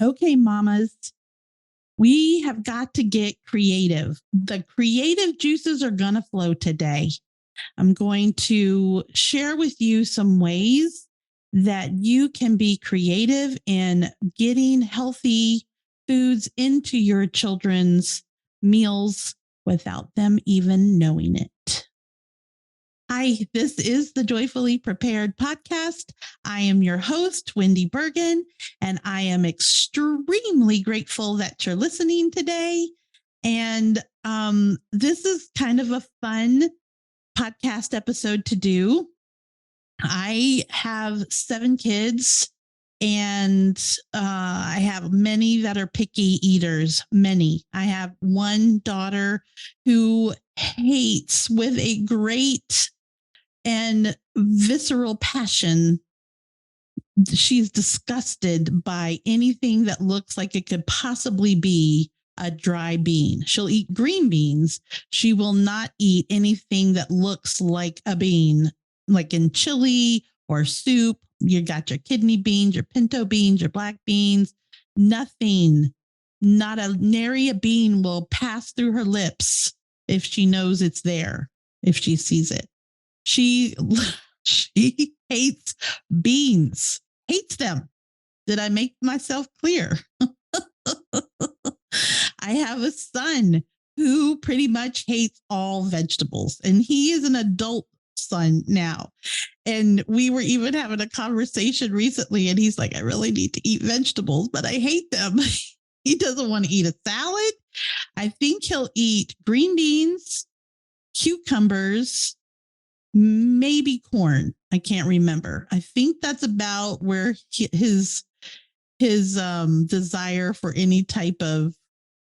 Okay, mamas, we have got to get creative. The creative juices are going to flow today. I'm going to share with you some ways that you can be creative in getting healthy foods into your children's meals without them even knowing it. Hi, this is the Joyfully Prepared podcast. I am your host, Wendi Bergen, and I am extremely grateful that you're listening today. And this is kind of a fun podcast episode to do. I have 7 kids, and I have many that are picky eaters. Many. I have one daughter who hates with a great and visceral passion. She's disgusted by anything that looks like it could possibly be a dry bean. She'll eat green beans. She will not eat anything that looks like a bean, like in chili or soup. You got your kidney beans, your pinto beans, your black beans. Nothing, not a nary a bean will pass through her lips if she knows it's there, if she sees it. She hates beans, hates them. Did I make myself clear? I have a son who pretty much hates all vegetables, and he is an adult son now. And we were even having a conversation recently, and he's like, I really need to eat vegetables, but I hate them. He doesn't want to eat a salad. I think he'll eat green beans, cucumbers, maybe corn. I can't remember. I think that's about where his desire for any type of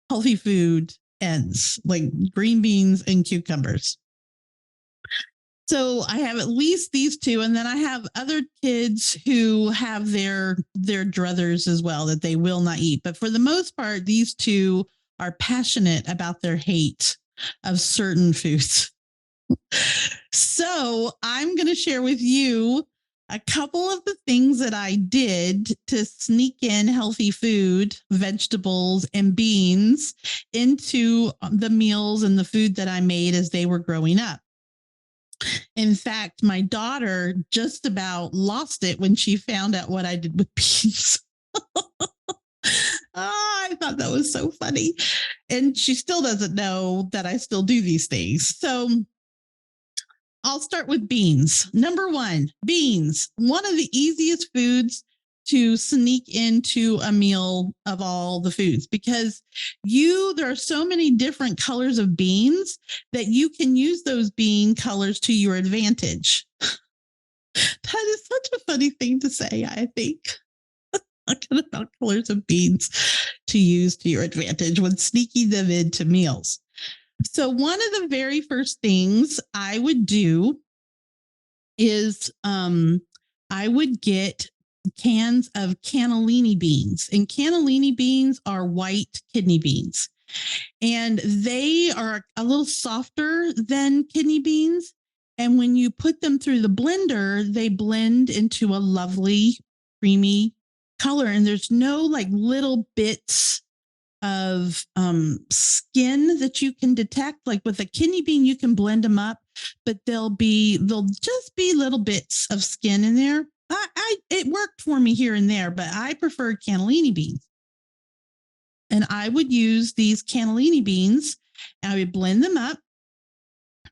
healthy food ends, like green beans and cucumbers. So I have at least these two, and then I have other kids who have their druthers as well that they will not eat. But for the most part, these two are passionate about their hate of certain foods. So I'm going to share with you a couple of the things that I did to sneak in healthy food, vegetables, and beans into the meals and the food that I made as they were growing up. In fact, my daughter just about lost it when she found out what I did with beans. I thought that was so funny. And she still doesn't know that I still do these things. So I'll start with beans. Number 1, beans. One of the easiest foods to sneak into a meal of all the foods, because there are so many different colors of beans that you can use those bean colors to your advantage. That is such a funny thing to say, I think. Talking about colors of beans to use to your advantage when sneaking them into meals. So one of the very first things I would do is I would get cans of cannellini beans. And cannellini beans are white kidney beans. And they are a little softer than kidney beans. And when you put them through the blender, they blend into a lovely creamy color. And there's no like little bits of skin that you can detect. Like with a kidney bean, you can blend them up, but they'll just be little bits of skin in there. It worked for me here and there, but I prefer cannellini beans. And I would use these cannellini beans, and I would blend them up.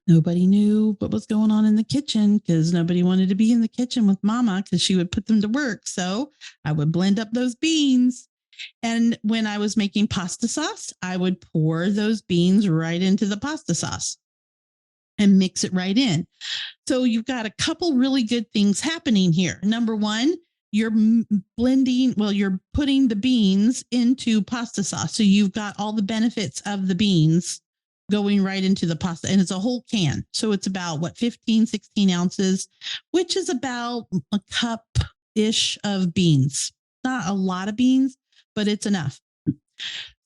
Nobody knew what was going on in the kitchen because nobody wanted to be in the kitchen with mama because she would put them to work. So I would blend up those beans. And when I was making pasta sauce, I would pour those beans right into the pasta sauce and mix it right in. So you've got a couple really good things happening here. Number 1, you're you're putting the beans into pasta sauce. So you've got all the benefits of the beans going right into the pasta, and it's a whole can. So it's about 15, 16 ounces, which is about a cup-ish of beans. Not a lot of beans, but it's enough.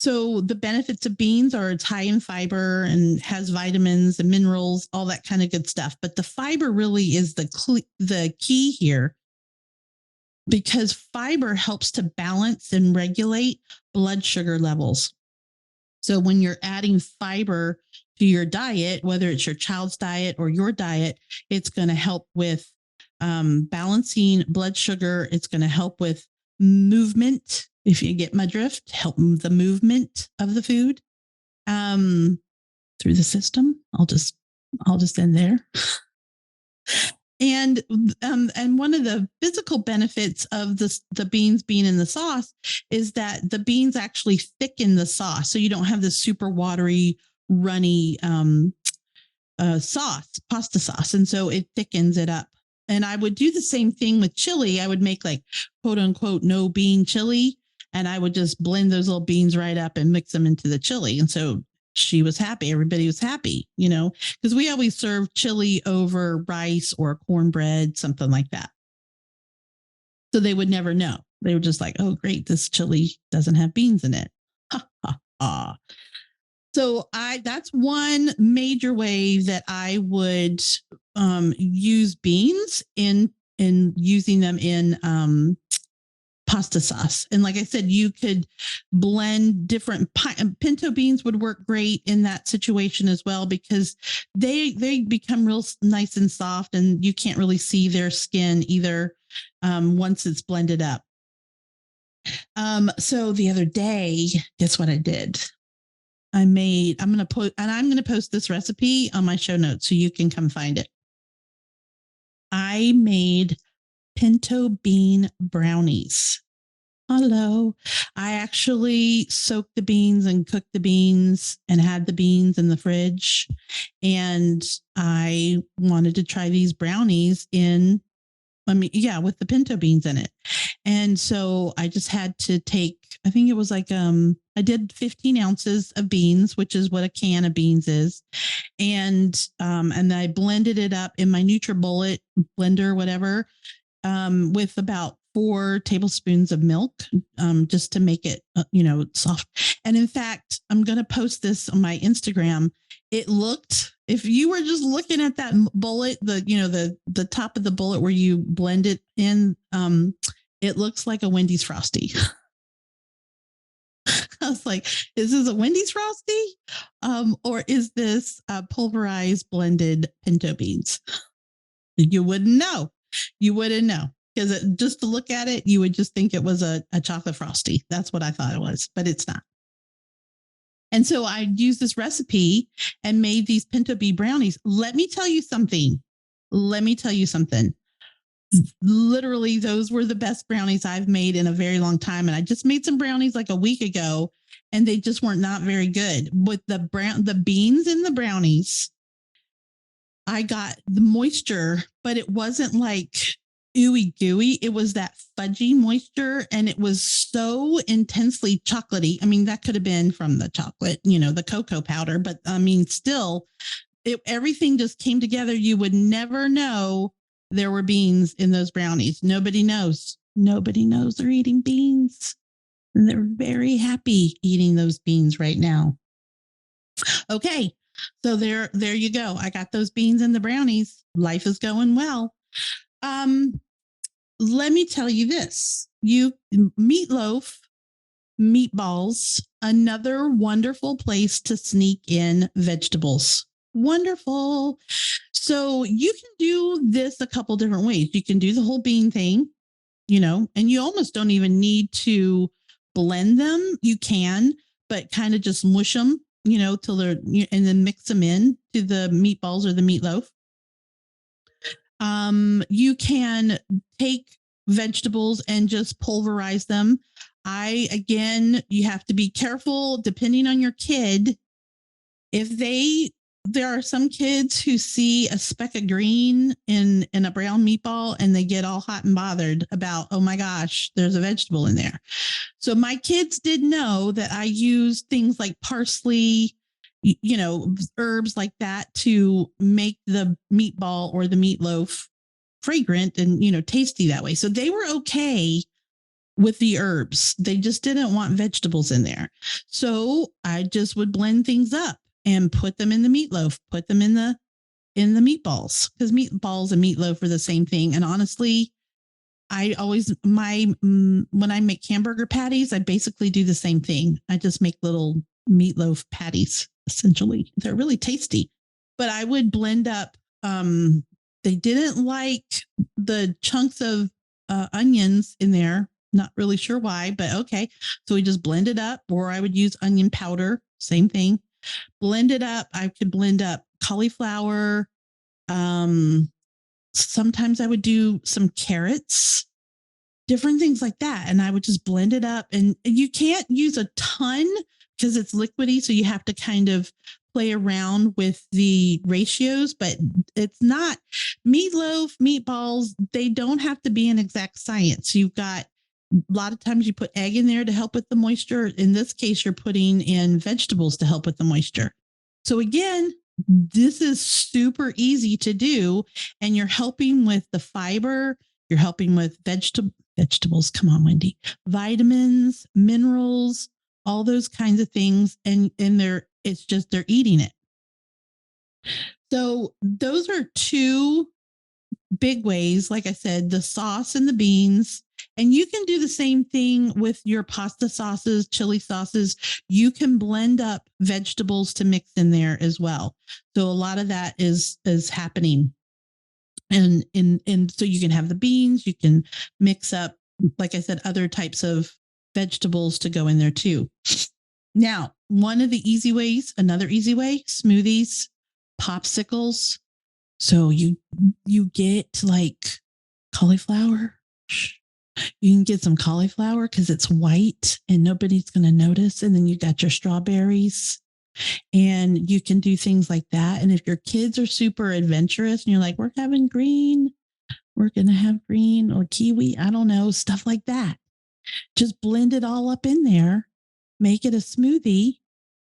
So the benefits of beans are it's high in fiber and has vitamins and minerals, all that kind of good stuff. But the fiber really is the key here because fiber helps to balance and regulate blood sugar levels. So when you're adding fiber to your diet, whether it's your child's diet or your diet, it's going to help with balancing blood sugar. It's going to help with movement. If you get my drift, help the movement of the food through the system. I'll just end there. And one of the physical benefits of the beans being in the sauce is that the beans actually thicken the sauce, so you don't have this super watery, runny sauce, pasta sauce, and so it thickens it up. And I would do the same thing with chili. I would make like quote unquote no bean chili, and I would just blend those little beans right up and mix them into the chili. And so she was happy. Everybody was happy, because we always serve chili over rice or cornbread, something like that. So they would never know. They were just like, oh, great, this chili doesn't have beans in it. Ha, ha, ha. So that's one major way that I would use beans in using them in pasta sauce. And like I said, you could blend different pinto beans would work great in that situation as well, because they become real nice and soft, and you can't really see their skin either once it's blended up. So the other day, guess what I did? I'm going to post this recipe on my show notes so you can come find it. I made pinto bean brownies. Hello. I actually soaked the beans and cooked the beans and had the beans in the fridge. And I wanted to try these brownies with the pinto beans in it. And so I just had to take, I think it was like, I did 15 ounces of beans, which is what a can of beans is. And I blended it up in my NutriBullet blender, whatever, with about 4 tablespoons of milk, just to make it, soft. And in fact, I'm going to post this on my Instagram. It looked, if you were just looking at that bullet, the top of the bullet where you blend it in, it looks like a Wendy's Frosty. I was like, is this a Wendy's Frosty? Or is this pulverized blended pinto beans? You wouldn't know. You wouldn't know, because just to look at it, you would just think it was a chocolate Frosty. That's what I thought it was, but it's not. And so I used this recipe and made these pinto bean brownies. Let me tell you something. Literally, those were the best brownies I've made in a very long time. And I just made some brownies like a week ago, and they just were not very good. With the beans in the brownies, I got the moisture, but it wasn't like ooey gooey. It was that fudgy moisture, and it was so intensely chocolatey. I mean, that could have been from the chocolate, the cocoa powder, but I mean, still, everything just came together. You would never know there were beans in those brownies. Nobody knows. Nobody knows they're eating beans, and they're very happy eating those beans right now. Okay. So there you go. I got those beans in the brownies. Life is going well. Let me tell you this. Meatloaf, meatballs, another wonderful place to sneak in vegetables. Wonderful. So you can do this a couple different ways. You can do the whole bean thing, and you almost don't even need to blend them. You can, but kind of just mush them, till they're, and then mix them in to the meatballs or the meatloaf. You can take vegetables and just pulverize them. You have to be careful depending on your kid. There are some kids who see a speck of green in a brown meatball and they get all hot and bothered about, oh my gosh, there's a vegetable in there. So my kids did know that I use things like parsley, herbs like that to make the meatball or the meatloaf fragrant and, tasty that way. So they were okay with the herbs. They just didn't want vegetables in there. So I just would blend things up and put them in the meatloaf, put them in the meatballs, because meatballs and meatloaf are the same thing. And honestly, I always when I make hamburger patties, I basically do the same thing. I just make little meatloaf patties. Essentially, they're really tasty. But I would blend up. They didn't like the chunks of onions in there. Not really sure why, but okay. So we just blend it up, or I would use onion powder. Same thing. Blend it up. I could blend up cauliflower. Um, Sometimes I would do some carrots, different things like that. And I would just blend it up. And you can't use a ton because it's liquidy. So you have to kind of play around with the ratios, but it's not meatloaf, meatballs. They don't have to be an exact science. You've got a lot of times you put egg in there to help with the moisture. In this case, you're putting in vegetables to help with the moisture. So again, this is super easy to do, and you're helping with the fiber. You're helping with vegetables. Come on, Wendy. Vitamins, minerals, all those kinds of things, and it's just they're eating it. So those are two big ways. Like I said, the sauce and the beans. And you can do the same thing with your pasta sauces, chili sauces. You can blend up vegetables to mix in there as well. So a lot of that is happening. And so you can have the beans, you can mix up, like I said, other types of vegetables to go in there too. Now, one of the easy ways, another easy way, smoothies, popsicles. So you get like cauliflower. You can get some cauliflower because it's white and nobody's going to notice. And then you got your strawberries, and you can do things like that. And if your kids are super adventurous and you're like, we're having green, we're going to have green or kiwi, I don't know, stuff like that. Just blend it all up in there, make it a smoothie,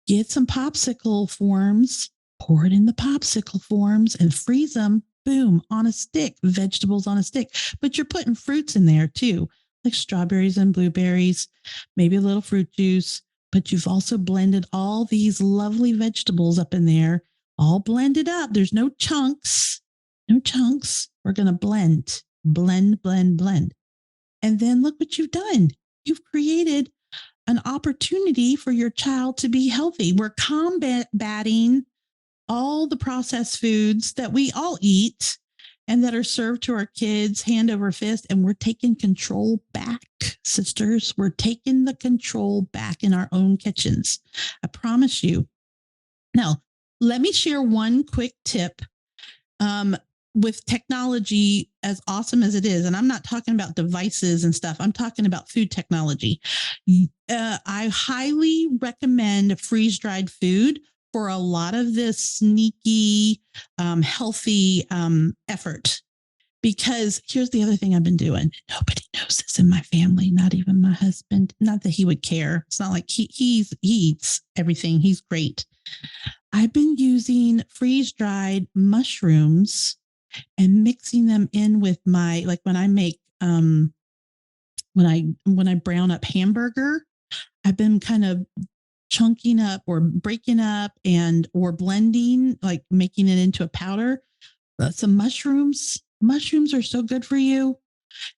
get some popsicle forms, pour it in the popsicle forms and freeze them. Boom, on a stick, vegetables on a stick. But you're putting fruits in there too, like strawberries and blueberries, maybe a little fruit juice. But you've also blended all these lovely vegetables up in there, all blended up. There's no chunks, no chunks. We're going to blend, blend, blend, blend. And then look what you've done. You've created an opportunity for your child to be healthy. We're combating all the processed foods that we all eat and that are served to our kids hand over fist. And we're taking control back, sisters. We're taking the control back in our own kitchens. I promise you. Now, let me share one quick tip. With technology as awesome as it is, and I'm not talking about devices and stuff, I'm talking about food technology. I highly recommend freeze-dried food for a lot of this sneaky, healthy effort. Because here's the other thing I've been doing. Nobody knows this in my family, not even my husband. Not that he would care. It's not like he eats everything. He's great. I've been using freeze-dried mushrooms and mixing them in with my, like when I make when I brown up hamburger, I've been kind of chunking up or breaking up or blending, like making it into a powder. Some mushrooms. Mushrooms are so good for you.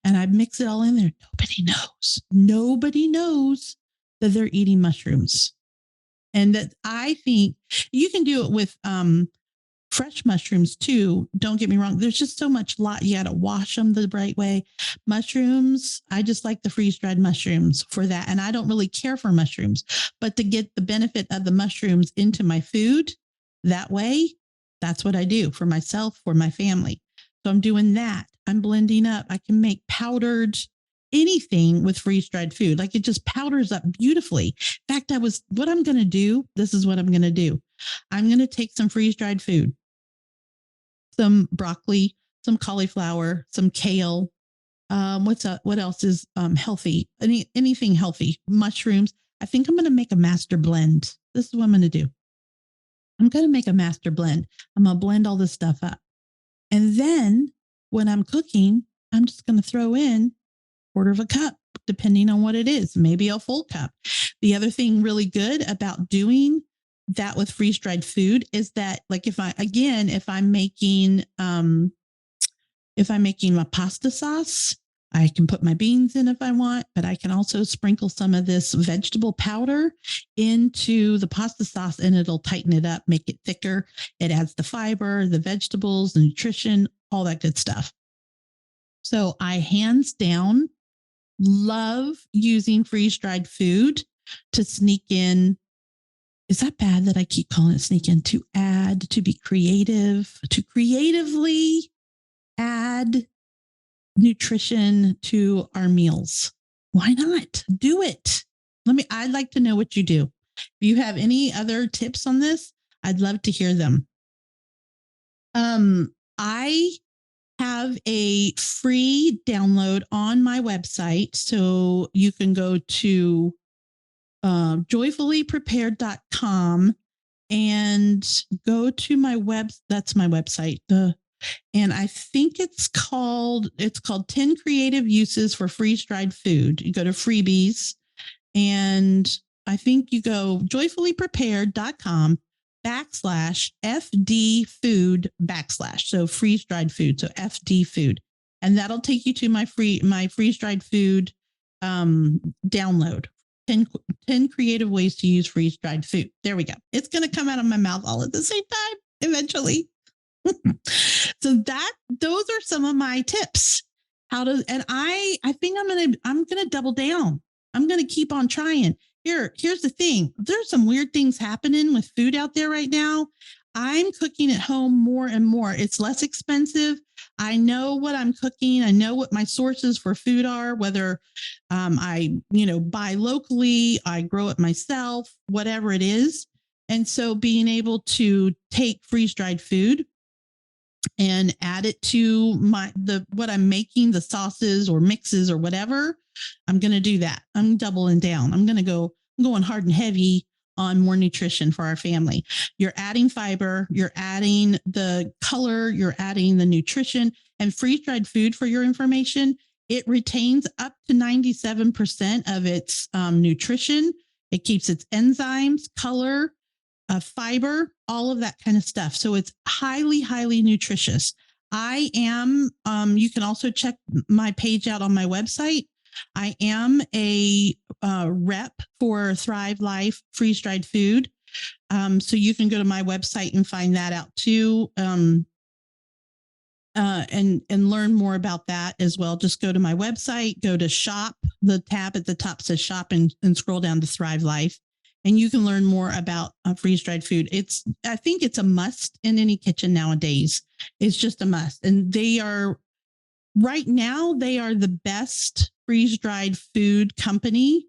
And I mix it all in there. Nobody knows. Nobody knows that they're eating mushrooms. And that I think you can do it with fresh mushrooms too. Don't get me wrong. There's just so much lot. You got to wash them the right way. Mushrooms, I just like the freeze-dried mushrooms for that. And I don't really care for mushrooms, but to get the benefit of the mushrooms into my food that way, that's what I do for myself, for my family. So I'm doing that. I'm blending up. I can make powdered anything with freeze-dried food. Like it just powders up beautifully. In fact, what I'm going to do, this is what I'm going to do. I'm going to take some freeze-dried food, some broccoli, some cauliflower, some kale. What else is healthy? Anything healthy? Mushrooms. I think I'm going to make a master blend. This is what I'm going to do. I'm going to make a master blend. I'm going to blend all this stuff up. And then when I'm cooking, I'm just going to throw in quarter of a cup, depending on what it is, maybe a full cup. The other thing really good about doing that with freeze-dried food is that, like, if I'm making my pasta sauce, I can put my beans in if I want, but I can also sprinkle some of this vegetable powder into the pasta sauce and it'll tighten it up, make it thicker. It adds the fiber, the vegetables, the nutrition, all that good stuff. So I hands down love using freeze dried food to sneak in. Is that bad that I keep calling it sneak in? To add, to be creative, to creatively add nutrition to our meals. Why not? Do it. I'd like to know what you do. If you have any other tips on this, I'd love to hear them. I have a free download on my website. So you can go to joyfullyprepared.com and go to my that's my website. And I think it's called 10 creative uses for freeze dried food. You go to freebies and I think you go joyfullyprepared.com /FD food /. So freeze dried food. So FD food. And that'll take you to my freeze dried food download. 10 creative ways to use freeze dried food. There we go. It's going to come out of my mouth all at the same time eventually. So those are some of my tips. I think I'm gonna double down. I'm gonna keep on trying. Here's the thing. There's some weird things happening with food out there right now. I'm cooking at home more and more. It's less expensive. I know what I'm cooking. I know what my sources for food are, whether I buy locally, I grow it myself, whatever it is. And so being able to take freeze dried food and add it to what I'm making, the sauces or mixes or whatever, I'm going to do that. I'm doubling down. I'm going hard and heavy on more nutrition for our family. You're adding fiber, you're adding the color, you're adding the nutrition, and freeze-dried food, for your information, it retains up to 97% of its nutrition. It keeps its enzymes, color, fiber, all of that kind of stuff. So it's highly, highly nutritious. I am, you can also check my page out on my website. I am a rep for Thrive Life freeze dried food. So you can go to my website and find that out too. And learn more about that as well. Just go to my website, go to shop. The tab at the top says shop and scroll down to Thrive Life. And you can learn more about freeze-dried food. I think it's a must in any kitchen nowadays. It's just a must. And right now, they are the best freeze-dried food company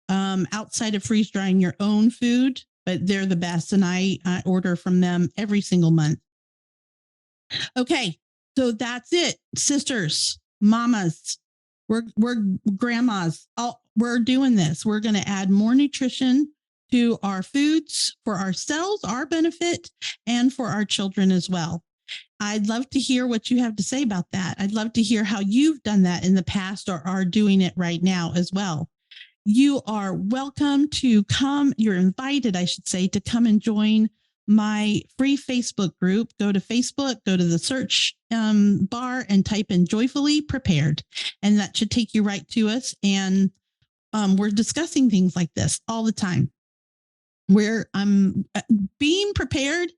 outside of freeze-drying your own food, but they're the best. And I order from them every single month. Okay, so that's it. Sisters, mamas, we're grandmas. We're doing this. We're going to add more nutrition to our foods for ourselves, our benefit, and for our children as well. I'd love to hear what you have to say about that. I'd love to hear how you've done that in the past or are doing it right now as well. You are welcome to come. You're invited, I should say, to come and join my free Facebook group. Go to Facebook, go to the search bar and type in Joyfully Prepared. And that should take you right to us. And we're discussing things like this all the time. Where being prepared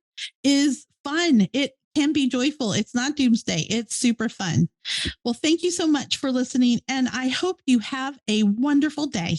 is fun. It can be joyful. It's not doomsday. It's super fun. Well, thank you so much for listening. And I hope you have a wonderful day.